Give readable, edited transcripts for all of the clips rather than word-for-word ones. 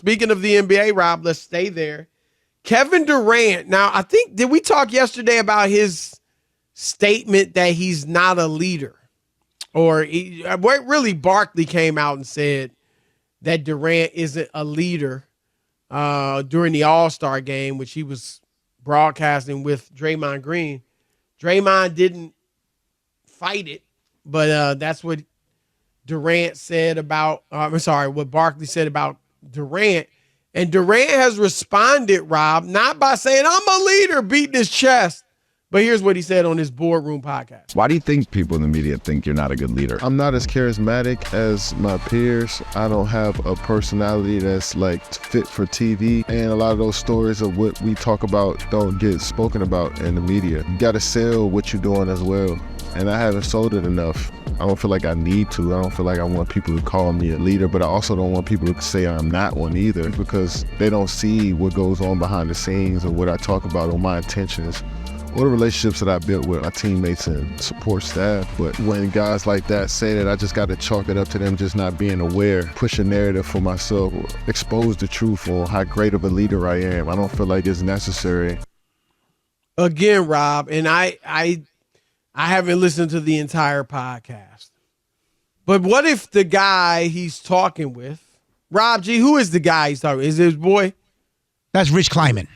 speaking of the NBA, Rob, let's stay there. Kevin Durant. Now, I think, did we talk yesterday about his statement that he's not a leader? Or really, Barkley came out and said that Durant isn't a leader during the All-Star game, which he was broadcasting with Draymond Green. Draymond didn't fight it, but that's what Durant said about, what Barkley said about Durant. And Durant has responded, Rob, not by saying, I'm a leader, beating his chest. But here's what he said on his Boardroom podcast. Why do you think people in the media think you're not a good leader? I'm not as charismatic as my peers. I don't have a personality that's like fit for TV. And a lot of those stories of what we talk about don't get spoken about in the media. You gotta sell what you're doing as well. And I haven't sold it enough. I don't feel like I need to. I don't feel like I want people to call me a leader, but I also don't want people to say I'm not one either, because they don't see what goes on behind the scenes or what I talk about or my intentions. What are relationships that I built with my teammates and support staff. But when guys like that say that, I just got to chalk it up to them just not being aware, push a narrative for myself, expose the truth on how great of a leader I am. I don't feel like it's necessary. Again, Rob, and I haven't listened to the entire podcast. But what if the guy he's talking with, Rob G, who is the guy he's talking with? Is it his boy? That's Rich Kleiman.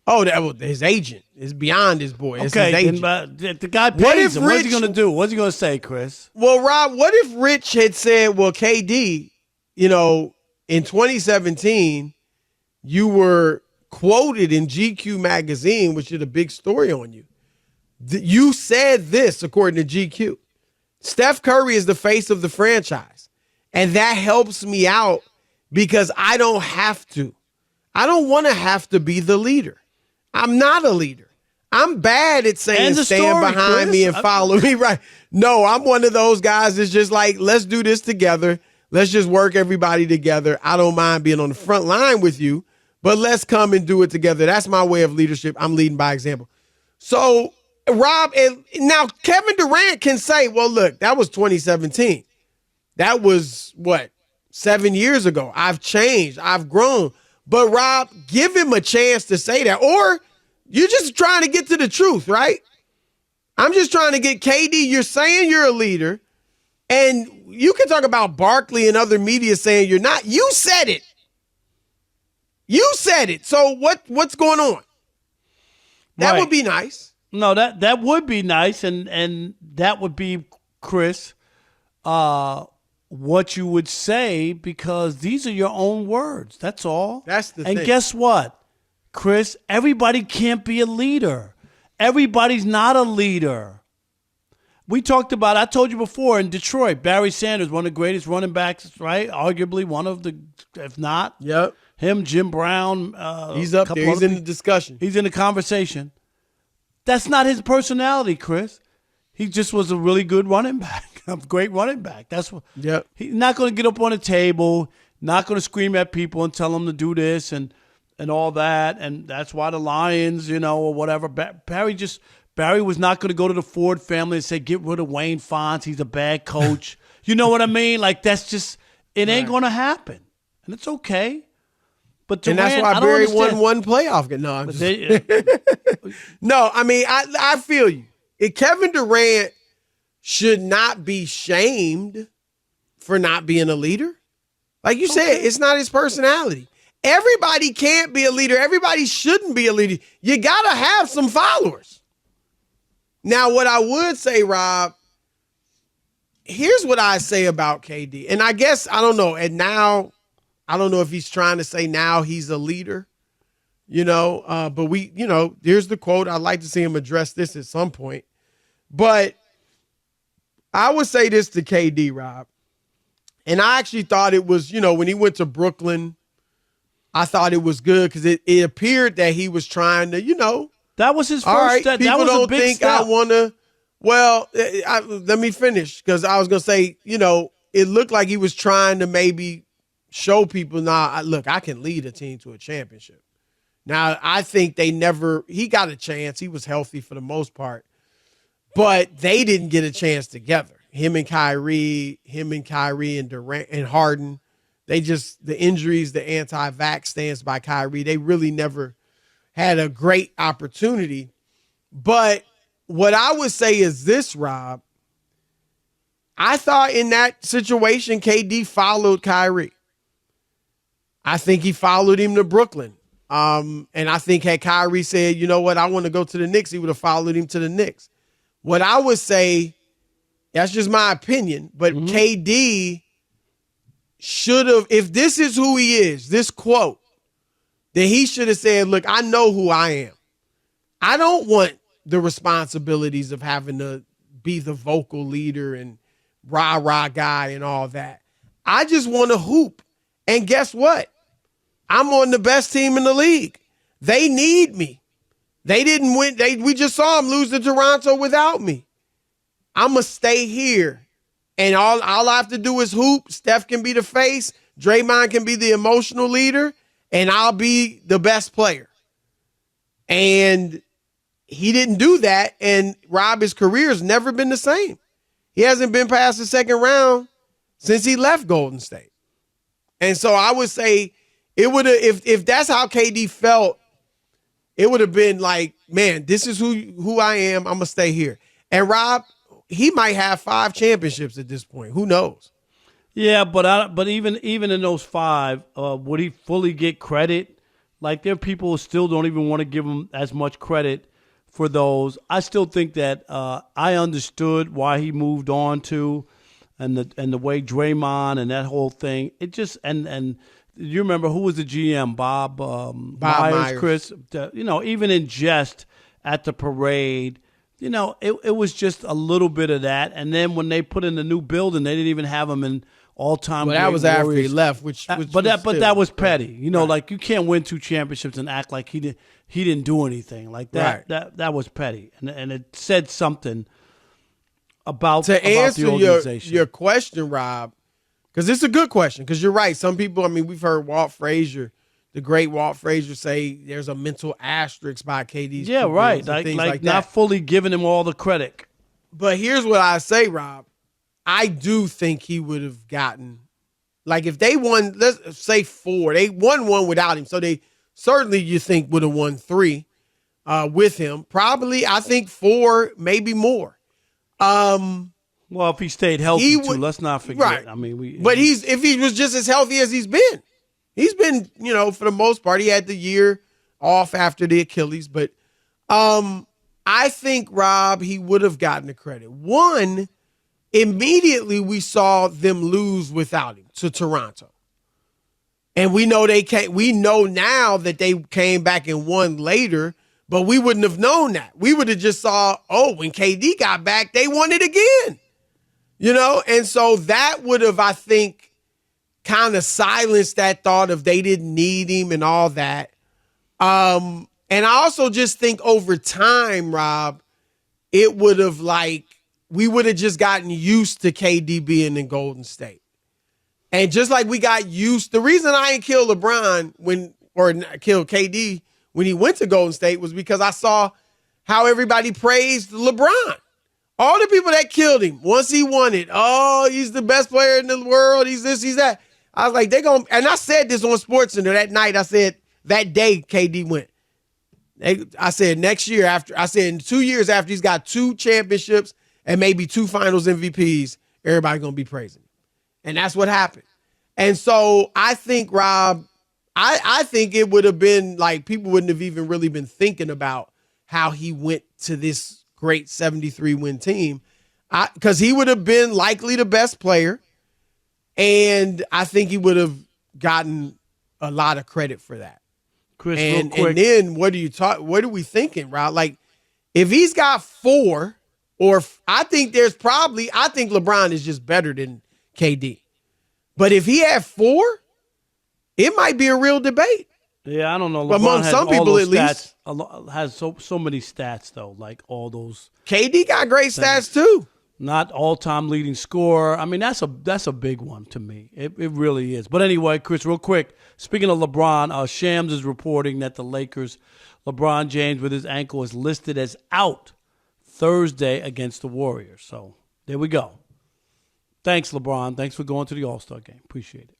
Oh, that was his agent. It's beyond his boy. It's his agent. The guy pays him. What's he going to do? What's he going to say, Chris? Well, Rob, what if Rich had said, well, KD, in 2017, you were quoted in GQ magazine, which did a big story on you. You said this, according to GQ. Steph Curry is the face of the franchise, and that helps me out because I don't have to. I don't want to have to be the leader. I'm not a leader. I'm bad at saying stand behind me and follow me. Right. No, I'm one of those guys that's just like, let's do this together. Let's just work everybody together. I don't mind being on the front line with you, but let's come and do it together. That's my way of leadership. I'm leading by example. So, Rob, and now Kevin Durant can say, well, look, that was 2017. That was, 7 years ago. I've changed. I've grown. But, Rob, give him a chance to say that. Or you're just trying to get to the truth, right? I'm just trying to get KD. You're saying you're a leader. And you can talk about Barkley and other media saying you're not. You said it. You said it. So what's going on? That would be nice. No, that would be nice. And that would be, Chris, what you would say, because these are your own words. That's all. That's the thing. And guess what, Chris? Everybody can't be a leader. Everybody's not a leader. We talked about, I told you before, in Detroit, Barry Sanders, one of the greatest running backs, right? Arguably one of the, if not. Yep. Him, Jim Brown. He's up there. He's in the discussion. He's in the conversation. That's not his personality, Chris. He just was a really good running back. A great running back. That's what. Yep. He's not going to get up on a table, not going to scream at people and tell them to do this and all that. And that's why the Lions, or whatever. Barry was not going to go to the Ford family and say, get rid of Wayne Fontes. He's a bad coach. You know what I mean? Like, that's just, it ain't going to happen. And it's okay. But Durant, and that's why Barry won one playoff game. No, I'm just, no, I mean, I feel you. Kevin Durant should not be shamed for not being a leader. Like you said, it's not his personality. Everybody can't be a leader. Everybody shouldn't be a leader. You got to have some followers. Now, what I would say, Rob, here's what I say about KD. And I guess, I don't know. And now, I don't know if he's trying to say now he's a leader, but here's the quote. I'd like to see him address this at some point. But I would say this to KD, Rob. And I actually thought it was, when he went to Brooklyn, I thought it was good because it appeared that he was trying to, That was his first right, step. People That was don't a big think step. I want to. Well, let me finish, because I was going to say, it looked like he was trying to maybe show people, look, I can lead a team to a championship. Now, I think he got a chance. He was healthy for the most part. But they didn't get a chance together. Him and Kyrie and Durant and Harden. the injuries, the anti-vax stance by Kyrie, they really never had a great opportunity. But what I would say is this, Rob. I thought in that situation, KD followed Kyrie. I think he followed him to Brooklyn. And I think had Kyrie said, you know what, I want to go to the Knicks, he would have followed him to the Knicks. What I would say, that's just my opinion, but KD should have, if this is who he is, this quote, then he should have said, look, I know who I am. I don't want the responsibilities of having to be the vocal leader and rah-rah guy and all that. I just want to hoop. And guess what? I'm on the best team in the league. They need me. They didn't win. We just saw them lose to Toronto without me. I'm going to stay here. And all I have to do is hoop. Steph can be the face. Draymond can be the emotional leader. And I'll be the best player. And he didn't do that. And Rob, his career has never been the same. He hasn't been past the second round since he left Golden State. And so I would say it would have, if that's how KD felt, it would have been like, man, this is who I am. I'm going to stay here. And Rob, he might have 5 championships at this point. Who knows? Yeah, but even in those 5, would he fully get credit? Like, there are people who still don't even want to give him as much credit for those. I still think that I understood why he moved on to, and the way Draymond and that whole thing. It just and you remember who was the GM? Bob Myers, Chris. Even in jest at the parade, it was just a little bit of that. And then when they put in the new building, they didn't even have him in all-time. Well, that was Warriors. after he left, but that was petty. Right. Like, you can't win 2 championships and act like he didn't do anything like that. Right. That was petty, and it said something about to answer the organization. your question, Rob, because it's a good question. Because you're right. Some people, we've heard Walt Frazier, the great Walt Frazier, say there's a mental asterisk by KD's. Yeah, right. Like not fully giving him all the credit. But here's what I say, Rob. I do think he would have gotten, like, if they won, let's say 4, they won 1 without him. So they certainly, you think, would have won 3 with him. Probably, I think 4, maybe more. Well, if he stayed healthy, too, let's not forget. Right. But if he was just as healthy as he's been, for the most part, he had the year off after the Achilles. But I think, Rob, he would have gotten the credit. One, immediately we saw them lose without him to Toronto. And we know we know now that they came back and won later, but we wouldn't have known that. We would have just saw, when KD got back, they won it again. And so that would have, I think, kind of silenced that thought of they didn't need him and all that. And I also just think over time, Rob, it would have we would have just gotten used to KD being in Golden State. And just like we got used, the reason I didn't kill LeBron kill KD when he went to Golden State was because I saw how everybody praised LeBron. All the people that killed him once he won it. Oh, he's the best player in the world. He's this, he's that. I was like, and I said this on SportsCenter that night. I said that day KD went. I said next year in 2 years after he's got 2 championships and maybe 2 finals MVPs, everybody's going to be praising him. And that's what happened. And so I think, Rob, I think it would have been like people wouldn't have even really been thinking about how he went to this great 73-win team because he would have been likely the best player. And I think he would have gotten a lot of credit for that. Chris, and real quick. then what are we thinking, Rob? Like, if he's got 4, I think LeBron is just better than KD. But if he had 4, it might be a real debate. Yeah, I don't know. LeBron among some people, at least, has so many stats though, like all those. KD got great stats too. Not all-time leading scorer. That's a big one to me. It really is. But anyway, Chris, real quick. Speaking of LeBron, Shams is reporting that the Lakers, LeBron James with his ankle is listed as out Thursday against the Warriors. So there we go. Thanks, LeBron. Thanks for going to the All-Star game. Appreciate it.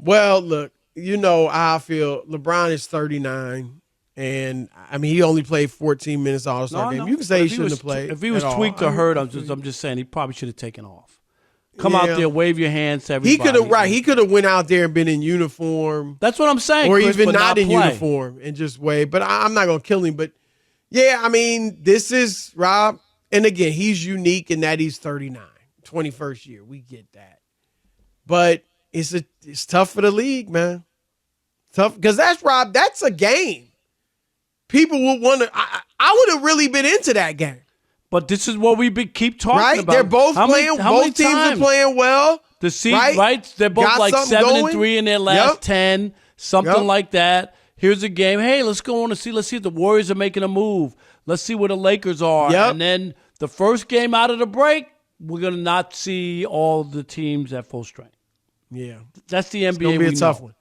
Well, look, you know how I feel. LeBron is 39, and I mean he only played 14 minutes All-Star game. You can say he shouldn't have played. If he was at all. tweaked or hurt, I'm just saying he probably should have taken off. Come out Yeah. there, wave your hands to everybody. He could have He could have went out there and been in uniform, That's what I'm saying. or Chris, even but not in play. uniform and just wave. But I'm not gonna kill him. But yeah, I mean this is Rob, and again he's unique in that he's 39, 21st year. We get that, but it's tough for the league, man. Tough because that's a game. People will want to. I would have really been into that game. But this is what we keep talking Right? about. They're both playing. Both teams are playing well. The seed, right? They're both Got like something 7-3 in their last 10, something Yep. like that. Here's a game. Hey, let's go on and see. Let's see if the Warriors are making a move. Let's see where the Lakers are. Yep. And then the first game out of the break, we're going to not see all the teams at full strength. Yeah. That's the NBA. It's going to be a tough one.